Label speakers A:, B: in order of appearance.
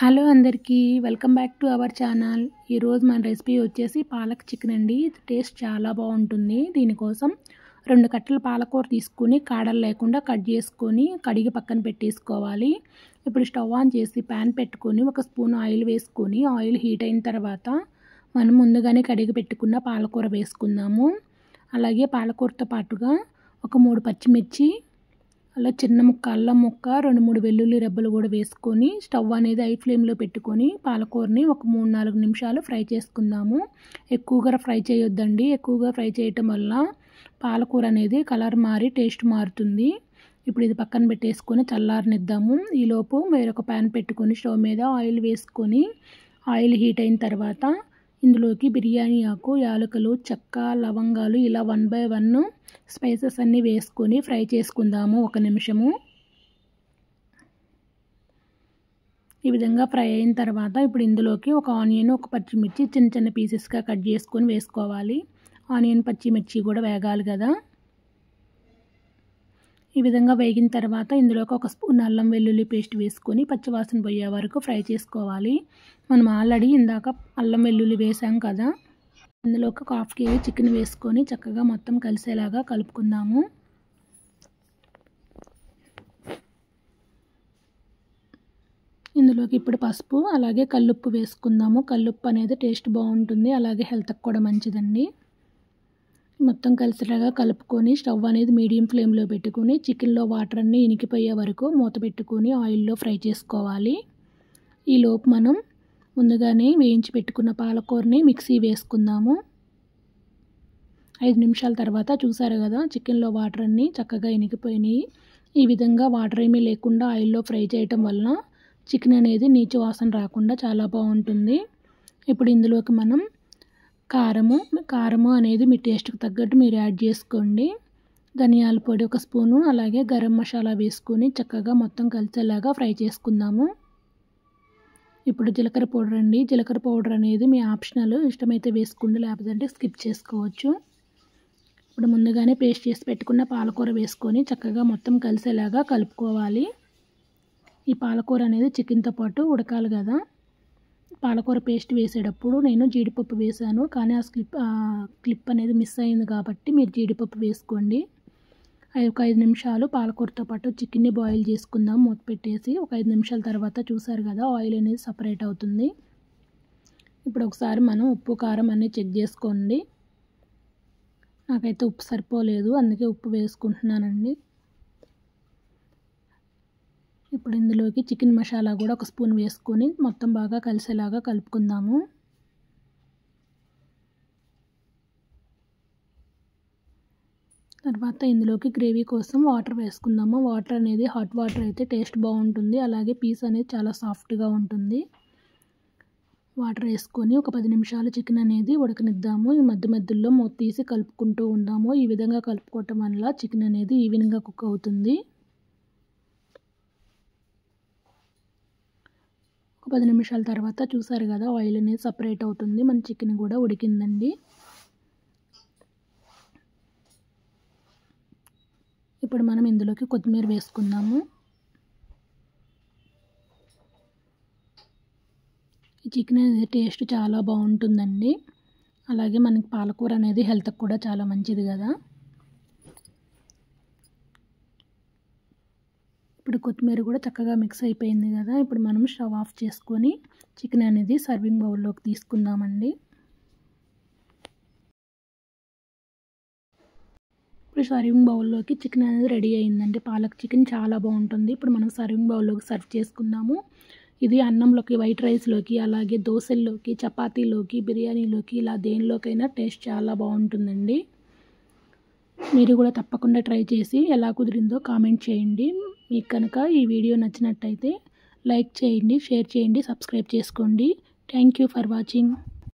A: Hello అందరికీ welcome back to our channel. ఈరోజు మన రెసిపీ వచ్చేసి పాలక్ చికెన్ అండి. టేస్ట్ చాలా బాగుంటుంది. దీనికోసం 2 కట్టలు పాలకూర తీసుకుని కాడలు లేకుండా కట్ చేసుకొని కడిగి పక్కన పెట్టేసుకోవాలి. ఇప్పుడు స్టవ్ ఆన్ చేసి ప్యాన్ పెట్టుకొని 1 స్పూన్ ఆయిల్ వేసుకొని ఆయిల్ హీట్ అయిన తర్వాత మనం ముందుగానే కడిగి పెట్టుకున్న పాలకూర వేసుకుందాము. అలాగే పాలకూరతో పాటుగా 3 పచ్చిమిర్చి, అలా చిన్న ముక్క అల్లం ముక్క, 2-3 వెల్లుల్లి రెబ్బలు కూడా వేసుకొని స్టవ్ అనేది హై ఫ్లేమ్లో పెట్టుకొని పాలకూరని 3-4 నిమిషాలు ఫ్రై చేసుకుందాము. ఎక్కువగా ఫ్రై చేయొద్దండి. ఎక్కువగా ఫ్రై చేయటం వల్ల పాలకూర అనేది కలర్ మారి టేస్ట్ మారుతుంది. ఇప్పుడు ఇది పక్కన పెట్టేసుకొని చల్లారనిద్దాము. ఈలోపు వేరొక ప్యాన్ పెట్టుకొని స్టవ్ మీద ఆయిల్ వేసుకొని ఆయిల్ హీట్ అయిన తర్వాత ఇందులోకి బిర్యానీ ఆకు, యాలకులు, చెక్క, లవంగాలు ఇలా 1 by 1 స్పైసెస్ అన్నీ వేసుకొని ఫ్రై చేసుకుందాము 1 నిమిషము. ఈ విధంగా ఫ్రై అయిన తర్వాత ఇప్పుడు ఇందులోకి 1 ఆనియన్, 1 పచ్చిమిర్చి చిన్న చిన్న పీసెస్గా కట్ చేసుకొని వేసుకోవాలి. ఆనియన్, పచ్చిమిర్చి కూడా వేగాలి కదా. ఈ విధంగా వేగిన తర్వాత ఇందులోకి 1 స్పూన్ అల్లం వెల్లుల్లి పేస్ట్ వేసుకొని పచ్చివాసన పోయే వరకు ఫ్రై చేసుకోవాలి. మనం ఆల్రెడీ ఇందాక అల్లం వెల్లుల్లి వేసాం కదా. ఇందులోకి 1/2 kg చికెన్ వేసుకొని చక్కగా మొత్తం కలిసేలాగా కలుపుకుందాము. ఇందులోకి ఇప్పుడు పసుపు అలాగే కల్లుప్పు వేసుకుందాము. కల్లుప్పు అనేది టేస్ట్ బాగుంటుంది, అలాగే హెల్త్కి కూడా మంచిదండి. మొత్తం కలిసేలాగా కలుపుకొని స్టవ్ అనేది మీడియం ఫ్లేమ్లో పెట్టుకొని చికెన్లో వాటర్ అన్నీ ఇనికిపోయే వరకు మూత పెట్టుకొని ఆయిల్లో ఫ్రై చేసుకోవాలి. ఈలోపు మనం ముందుగానే వేయించి పెట్టుకున్న పాలకూరని మిక్సీ వేసుకుందాము. 5 నిమిషాల తర్వాత చూసారు కదా, చికెన్లో వాటర్ అన్నీ చక్కగా ఇనికిపోయినాయి. ఈ విధంగా వాటర్ ఏమీ లేకుండా ఆయిల్లో ఫ్రై చేయటం వలన చికెన్ అనేది నీచు వాసన రాకుండా చాలా బాగుంటుంది. ఇప్పుడు ఇందులోకి మనం కారము అనేది మీ టేస్ట్కి తగ్గట్టు మీరు యాడ్ చేసుకోండి. ధనియాల పొడి 1 స్పూను, అలాగే గరం మసాలా వేసుకొని చక్కగా మొత్తం కలిసేలాగా ఫ్రై చేసుకుందాము. ఇప్పుడు జీలకర్ర పౌడర్ అండి. జీలకర్ర పౌడర్ అనేది మీ ఆప్షనల్, ఇష్టమైతే వేసుకోండి, లేకపోతే స్కిప్ చేసుకోవచ్చు. ఇప్పుడు ముందుగానే పేస్ట్ చేసి పెట్టుకున్న పాలకూర వేసుకొని చక్కగా మొత్తం కలిసేలాగా కలుపుకోవాలి. ఈ పాలకూర అనేది చికెన్తో పాటు ఉడకాలి కదా. పాలకూర పేస్ట్ వేసేటప్పుడు నేను జీడిపప్పు వేసాను, కానీ ఆ క్లిప్ అనేది మిస్ అయింది కాబట్టి మీరు జీడిపప్పు వేసుకోండి. 5 నిమిషాలు పాలకూరతో పాటు చికెన్ని బాయిల్ చేసుకుందాం మూత పెట్టేసి. 5 నిమిషాల తర్వాత చూసారు కదా, ఆయిల్ అనేది సపరేట్ అవుతుంది. ఇప్పుడు ఒకసారి మనం ఉప్పు కారం అన్నీ చెక్ చేసుకోండి. నాకైతే ఉప్పు సరిపోలేదు, అందుకే ఉప్పు వేసుకుంటున్నానండి. ఇప్పుడు ఇందులోకి చికెన్ మసాలా కూడా 1 స్పూన్ వేసుకొని మొత్తం బాగా కలిసేలాగా కలుపుకుందాము. తర్వాత ఇందులోకి గ్రేవీ కోసం వాటర్ వేసుకుందాము. వాటర్ అనేది హాట్ వాటర్ అయితే టేస్ట్ బాగుంటుంది, అలాగే పీస్ అనేది చాలా సాఫ్ట్గా ఉంటుంది. వాటర్ వేసుకొని 10 నిమిషాలు చికెన్ అనేది ఉడకనిద్దాము. ఈ మధ్యలో మూత తీసి కలుపుకుంటూ ఉందాము. ఈ విధంగా కలుపుకోవటం వల్ల చికెన్ అనేది ఈవెన్గా కుక్ అవుతుంది. 10 నిమిషాల తర్వాత చూసారు కదా, ఆయిల్ అనేది సపరేట్ అవుతుంది. మన చికెన్ కూడా ఉడికిందండి. ఇప్పుడు మనం ఇందులోకి కొత్తిమీర వేసుకుందాము. ఈ చికెన్ అనేది టేస్ట్ చాలా బాగుంటుందండి, అలాగే మనకి పాలకూర అనేది హెల్త్కి కూడా చాలా మంచిది కదా. ఇప్పుడు కొత్తిమీర కూడా చక్కగా మిక్స్ అయిపోయింది కదా. ఇప్పుడు మనం స్టవ్ ఆఫ్ చేసుకొని చికెన్ అనేది సర్వింగ్ బౌల్లోకి తీసుకుందామండి. ఇప్పుడు సర్వింగ్ బౌల్లోకి చికెన్ అనేది రెడీ అయిందండి. పాలక్ చికెన్ చాలా బాగుంటుంది. ఇప్పుడు మనం సర్వింగ్ బౌల్లోకి సర్వ్ చేసుకుందాము. ఇది అన్నంలోకి, వైట్ రైస్లోకి, అలాగే దోశల్లోకి, చపాతీలోకి, బిర్యానీలోకి, ఇలా దేనిలోకైనా టేస్ట్ చాలా బాగుంటుందండి. మీరు కూడా తప్పకుండా ట్రై చేసి ఎలా కుదిరిందో కామెంట్ చేయండి. మీకు కనుక ఈ వీడియో నచ్చినట్టయితే లైక్ చేయండి, షేర్ చేయండి, సబ్స్క్రైబ్ చేసుకోండి. Thank you for watching.